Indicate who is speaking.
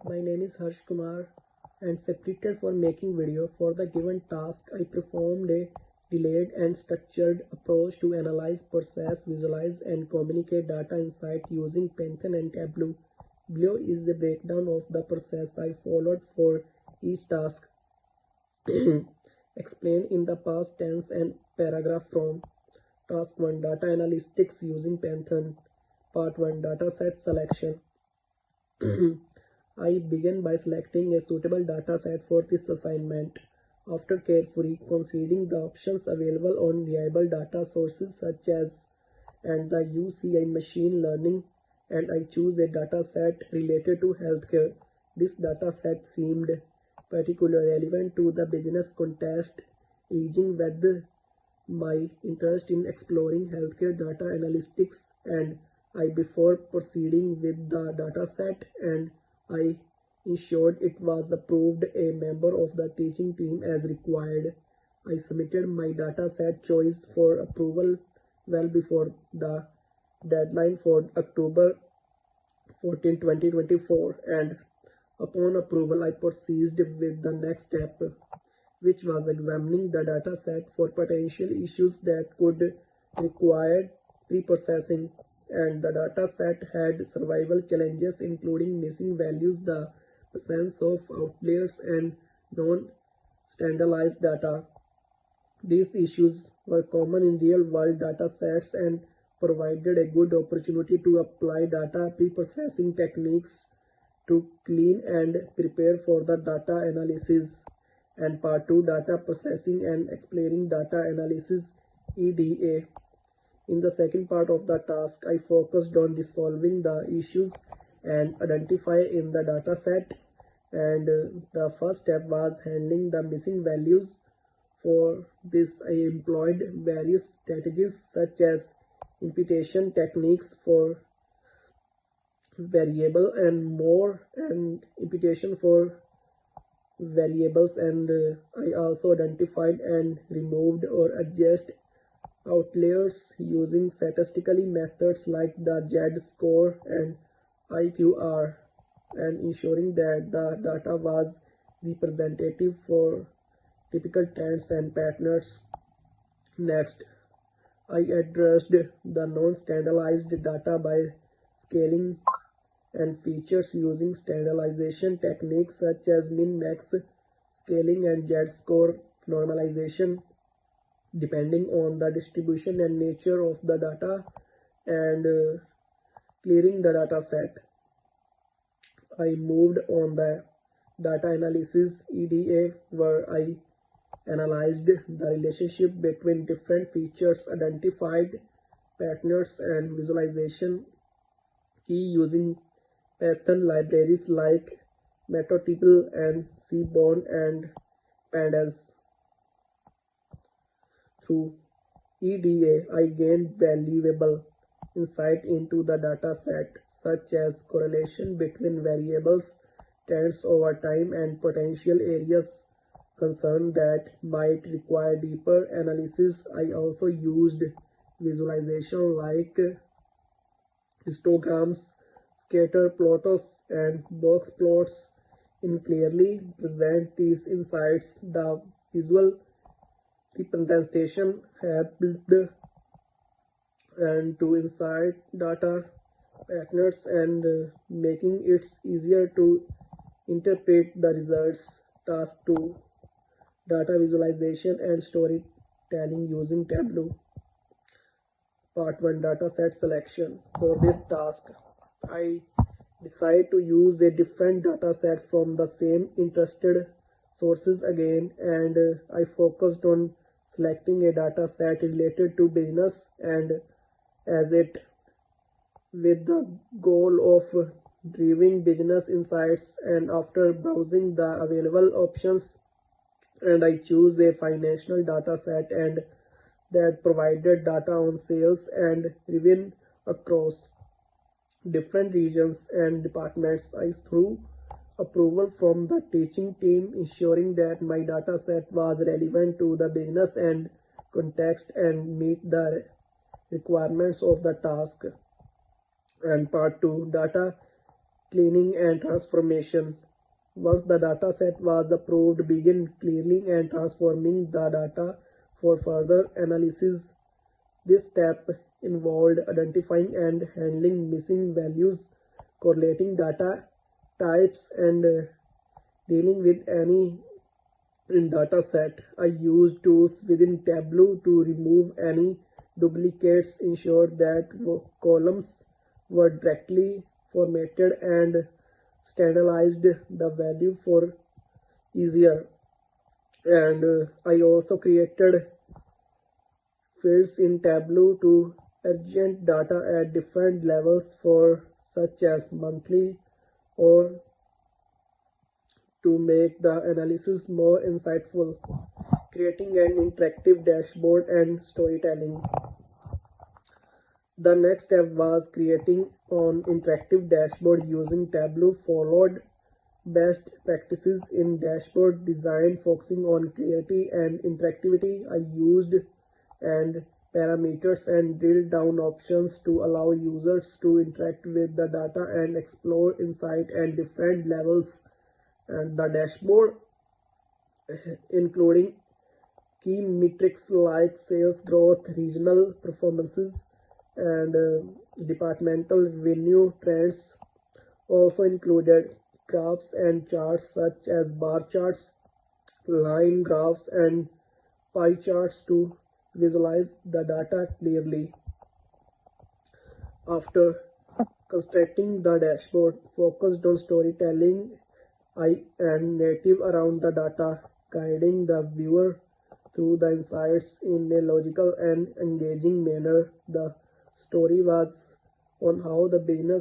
Speaker 1: My name is Harsh Kumar and separated for making video. For the given task, I performed a delayed and structured approach to analyze, process, visualize, and communicate data insight using Python and Tableau. Below is the breakdown of the process I followed for each task, explained in the past tense and paragraph from Task 1 Data Analytics using Python. Part 1 Dataset Selection. I begin by selecting a suitable dataset for this assignment. After carefully considering the options available on reliable data sources such as and the UCI machine learning, and I choose a dataset related to healthcare. This dataset seemed particularly relevant to the business context, aligning with my interest in exploring healthcare data analytics, and I before proceeding with the dataset and I ensured it was approved a member of the teaching team as required. I submitted my dataset choice for approval well before the deadline for October 14, 2024, and upon approval I proceeded with the next step, which was examining the dataset for potential issues that could require pre-processing, and the dataset had survival challenges including missing values, the presence of outliers, and non-standardized data. These issues were common in real-world datasets and provided a good opportunity to apply data pre-processing techniques to clean and prepare for the data analysis. And part 2 Data Processing and Explaining Data Analysis EDA. In the second part of the task, I focused on resolving the issues and identifying in the dataset, and the first step was handling the missing values. For this, I employed various strategies such as imputation techniques for variable and more and imputation for variables, and I also identified and removed or adjusted outliers using statistically methods like the Z-score and IQR, and ensuring that the data was representative for typical trends and patterns. Next, I addressed the non-standardized data by scaling and features using standardization techniques such as min-max scaling and Z-score normalization depending on the distribution and nature of the data, and clearing the data set. I moved on the data analysis EDA, where I analyzed the relationship between different features, identified patterns, and visualization key using Python libraries like Matplotlib and Seaborn and Pandas. Through EDA, I gained valuable insight into the data set, such as correlation between variables, trends over time, and potential areas concern that might require deeper analysis. I also used visualization like histograms, scatter plots, and box plots in clearly present these insights. The visual representation helped and to insight data patterns and making it easier to interpret the results. Task 2 Data Visualization and Storytelling using Tableau. Part 1 Dataset Selection. For this task, I decided to use a different dataset from the same interested sources again, and I focused on selecting a dataset related to business and as it with the goal of driving business insights. And after browsing the available options, and I choose a financial dataset and that provided data on sales and revenue across different regions and departments. I through approval from the teaching team, ensuring that my dataset was relevant to the business and context and meet the requirements of the task. And part 2 Data cleaning and transformation. Once the data set was approved, begin cleaning and transforming the data for further analysis. This step involved identifying and handling missing values, correlating data types, and dealing with any data set. I used tools within Tableau to remove any duplicates, ensure that columns were directly formatted, and standardized the value for easier. And I also created fields in Tableau to arrange data at different levels for such as monthly or to make the analysis more insightful, creating an interactive dashboard and storytelling. The next step was creating an interactive dashboard using Tableau, followed best practices in dashboard design, focusing on clarity and interactivity. I used and parameters and drill down options to allow users to interact with the data and explore insight at different levels. And the dashboard, including key metrics like sales growth, regional performances, and departmental revenue trends, also included graphs and charts such as bar charts, line graphs, and pie charts to visualize the data clearly. After constructing the dashboard, focused on storytelling and narrative around the data, guiding the viewer through the insights in a logical and engaging manner. The story was on how the business